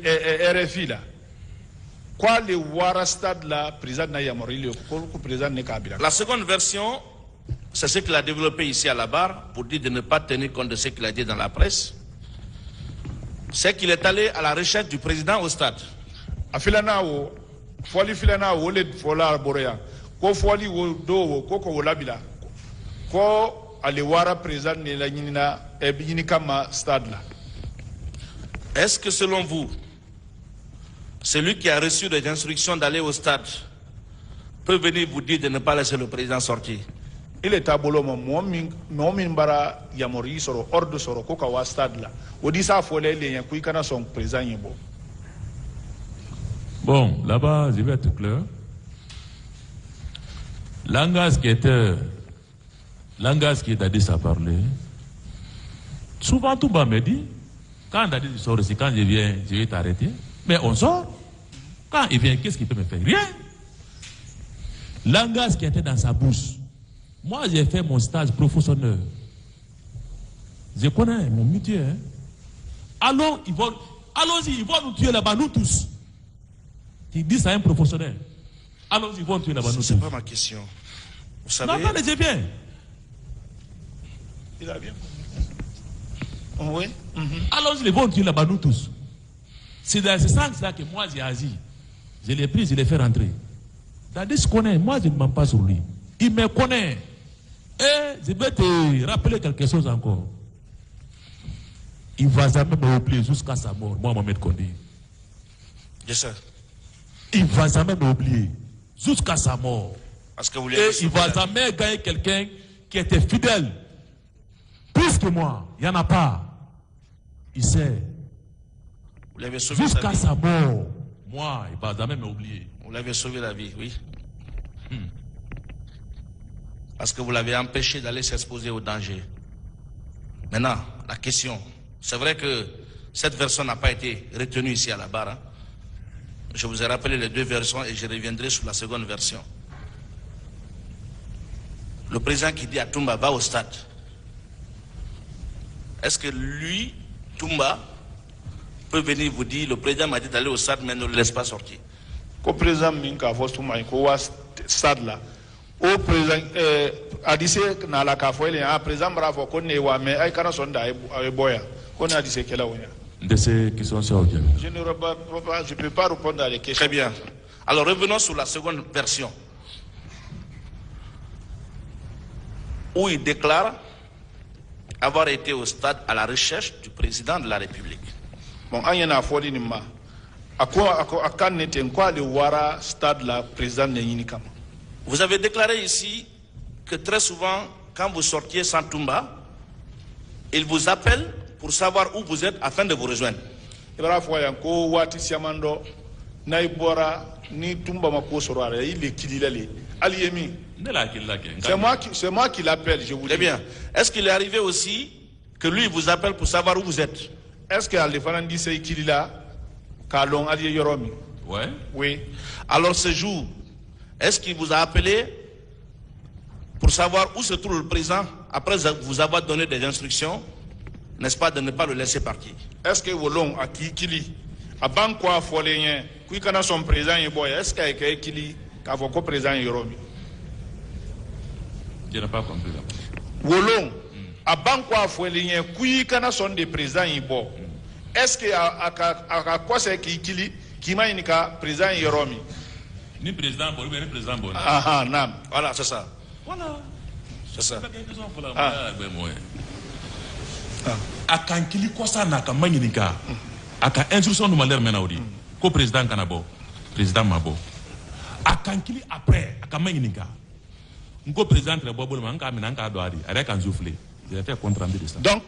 RFI là. Quoi le Wara Stade là, président Nayamori, le président Nekabila. La seconde version, c'est ce qu'il a développé ici à la barre, pour dire de ne pas tenir compte de ce qu'il a dit dans la presse. C'est qu'il est allé à la recherche du président au stade. Afilanao, Foli Filanao, le Fola Borea, Ko Foli Do, Koko Labila, Ko Alewara président Nelanina, Ebinikama Stade là. Est-ce que selon vous, celui qui a reçu des instructions d'aller au stade peut venir vous dire de ne pas laisser le président sortir? Il est à Boloma, Momin Bara Yamori, sur ordre sur Kokawa Stade là. Odissa Folé, les Yakuikana sont présents. Bon, là-bas, je vais être clair. Langage qui est dit à parler. Souvent, tout bas me dit, quand Dadi sort ici, quand je viens, je vais t'arrêter. Mais on sort. Quand il vient, qu'est-ce qu'il peut me faire? Rien. Langage qui était dans sa bouche. Moi, j'ai fait mon stage professionnel. Je connais mon métier. Hein. Allons-y, ils vont nous tuer là-bas, nous tous. Il dit ça à un professionnel. Allons-y, ils vont tuer là-bas, nous tous. C'est pas ma question. Vous savez... Non, attendez, je viens. Il a bien. Oui. Allons-y, ils vont tuer là-bas, nous tous. C'est dans ce sens-là que moi, j'ai agi. Je l'ai pris, je l'ai fait rentrer. Dadis se connaît, moi, je ne mens pas sur lui. Il me connaît. Et je vais te rappeler quelque chose encore. Il ne va jamais m'oublier jusqu'à sa mort, moi, Mohamed Kondé. Je sais. Il ne va jamais m'oublier jusqu'à sa mort. Parce que vous Et il ne va jamais gagner quelqu'un qui était fidèle. Plus que moi, il n'y en a pas. Il sait. Vous l'avez sauvé jusqu'à sa mort. Moi, il ne va jamais m'oublier. Vous l'avez sauvé la vie, oui. Parce que vous l'avez empêché d'aller s'exposer au danger. Maintenant, la question, c'est vrai que cette version n'a pas été retenue ici à la barre. Hein. Je vous ai rappelé les deux versions et je reviendrai sur la seconde version. Le président qui dit à Toumba, va au stade. Est-ce que lui, Toumba, peut venir vous dire, le président m'a dit d'aller au stade, mais ne le laisse pas sortir? Le président Minka Vostuma, il y a stade là. Au président, Adissé n'a la cafouille, un président bravo, qu'on est mais il y a sonda à Boya. Qu'on a dit ce qu'elle a. De ces questions sur je ne peux pas répondre à les questions. Très bien. Alors revenons sur la seconde version. Où il déclare avoir été au stade à la recherche du président de la République. Bon, il y a folie nima. À quand n'était quoi le Wara stade la président Neyinikam? Vous avez déclaré ici que très souvent, quand vous sortiez sans Toumba, il vous appelle pour savoir où vous êtes afin de vous rejoindre. Il ni Toumba Mako Sorare, il est Kililali. Aliemi. C'est moi qui l'appelle, je vous dis. Très bien. Est-ce qu'il est arrivé aussi que lui vous appelle pour savoir où vous êtes? Est-ce que Alefan dit c'est Kilila, Kalon Ali Yoromi? Ouais. Oui. Alors ce jour, est-ce qu'il vous a appelé pour savoir où se trouve le président après vous avoir donné des instructions, n'est-ce pas, de ne pas le laisser partir? Est-ce que Wolong a Kili, a Bankwa Foléen, qui connaît son président et boy, est-ce qu'il y a Kili, qu'a vos président Yoromi? Je n'ai pas compris là. Wolong, a Bankwa Foléen, qui connaît son des présidents et boy, est-ce qu'il y a quoi c'est Kili, qui m'a indiqué président Yoromi? Ni président Bolou, ni président Bolou. Ah, non. Voilà, c'est ça. Voilà. C'est ça. A kankili kosa na ka manyinika. A ka instruction de malheur menaudi. Ko président kanabo. Président mabo. A kankili après a ka manyinika. Ngo président très bobo man ka minanka doari. Avec un soufflé. J'ai fait compte rendu de ça. Donc,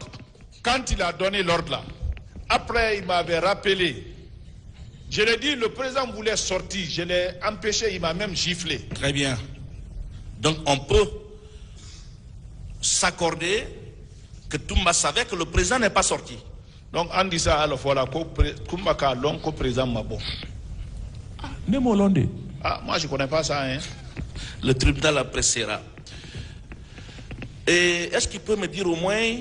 quand il a donné l'ordre là, après il m'avait rappelé. Je l'ai dit, le président voulait sortir, je l'ai empêché, il m'a même giflé. Très bien. Donc on peut s'accorder que Toumba savait que le président n'est pas sorti. Donc on dit ça à la fois là, Toumba ka long que président Mabo. Nemo Londé. Ah, moi je ne connais pas ça. Hein. Le tribunal appréciera. Et est-ce qu'il peut me dire au moins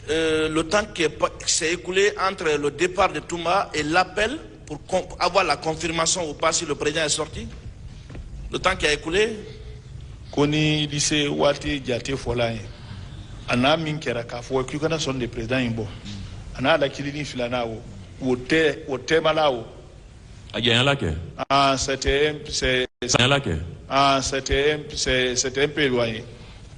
le temps qui s'est écoulé entre le départ de Toumba et l'appel pour avoir la confirmation ou pas si le président est sorti? Le temps qui a écoulé? Koni lycée Wati Diaté Folaye. Ana min kera ka fo ki kana son de président imbo. Ana la kilini filana o te malao. Ah, il y a un lac. Ah, c'était Un lac. Ah, c'était un peu éloigné.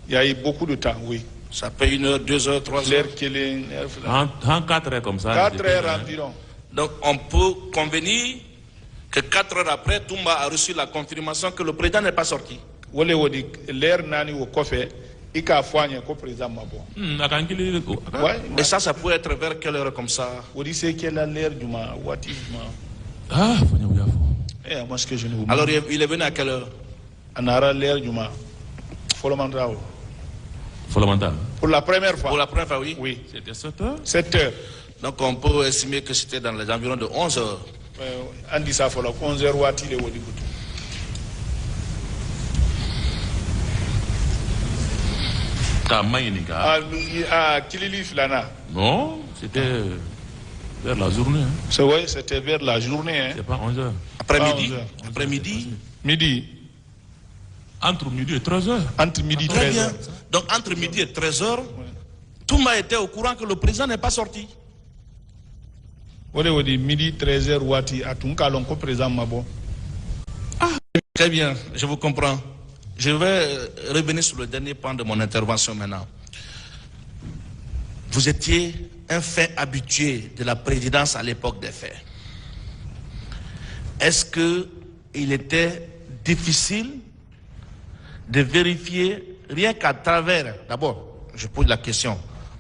Il y a eu beaucoup de temps, oui. Ça fait 1 heure, 2 heures, 3 heures. L'air qu'il est. En 4 heures comme ça. 4 heures environ. Donc on peut convenir que 4 heures après, Toumba a reçu la confirmation que le président n'est pas sorti. Wole wodi l'air nani au coffre. Ika foigne ko président mabo. Ouais. Et ça pourrait être vers quelle heure comme ça? Wodi c'est quelle l'air du ma wati ma. Ah, eh moi ce que je ne vous. Alors il est venu à quelle heure? Anara l'air du ma. Folomandrao. Folomandrao. Pour la première fois. Pour la première fois, oui. Oui. C'était 7 heures. 7 heures. Donc on peut estimer que c'était dans les environs de 11 heures. Andi sa fola 11 heures wati le wodi gutu. Kilili Filana. Non, c'était vers la journée. Hein. C'est vrai, c'était vers la journée. Hein. C'est pas 11 heures. Après-midi. Après-midi. Midi. Entre midi et 13 heures. Entre midi et 13 heures. Donc entre midi et 13 heures, Toumba était au courant que le président n'est pas sorti. Oui, midi 13 heures, Wati, à Tunka, l'on président Mabo. Ah, très bien, je vous comprends. Je vais revenir sur le dernier point de mon intervention maintenant. Vous étiez un fait habitué de la présidence à l'époque des faits. Est-ce qu'il était difficile de vérifier, rien qu'à travers, d'abord, je pose la question,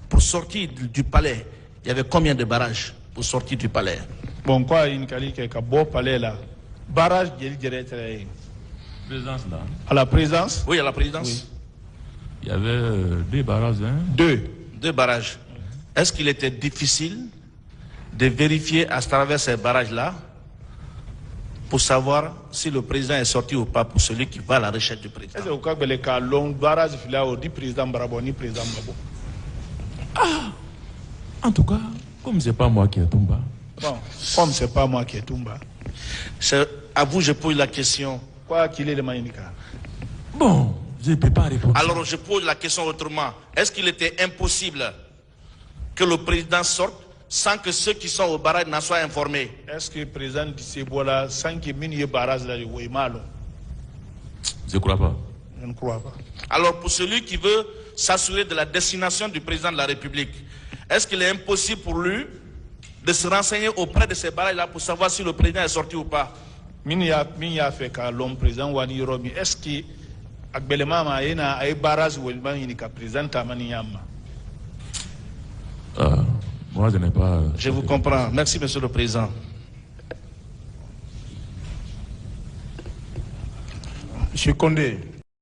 pour sortir du palais, il y avait combien de barrages pour sortir du palais? Bon, quoi, il y a un beau palais là. Barrage, Présidence là. À la présidence? Oui, à la présidence. Oui. Il y avait 2 barrages. Hein? 2 barrages. Est-ce qu'il était difficile de vérifier à travers ces barrages-là pour savoir si le président est sorti ou pas pour celui qui va à la recherche du président? Ah, en tout cas, comme c'est pas moi qui est Toumba. Bon, comme c'est pas moi qui est Toumba. À vous, je pose la question. Quoi qu'il est le Maïnika? Bon, je ne peux pas répondre. Alors je pose la question autrement. Est-ce qu'il était impossible que le président sorte sans que ceux qui sont au barrage n'en soient informés? Est-ce que le président dit Sebola sans que le barrage là est mal? Je ne crois pas. Je ne crois pas. Alors pour celui qui veut s'assurer de la destination du président de la République, est-ce qu'il est impossible pour lui de se renseigner auprès de ces barrages-là pour savoir si le président est sorti ou pas? Minya fait que l'homme président Wani Romi, est-ce que actuellement il y a un barrage où il y a un président Tamaniyama? Moi je n'ai pas. Je vous comprends. Merci, monsieur le président. Monsieur Condé.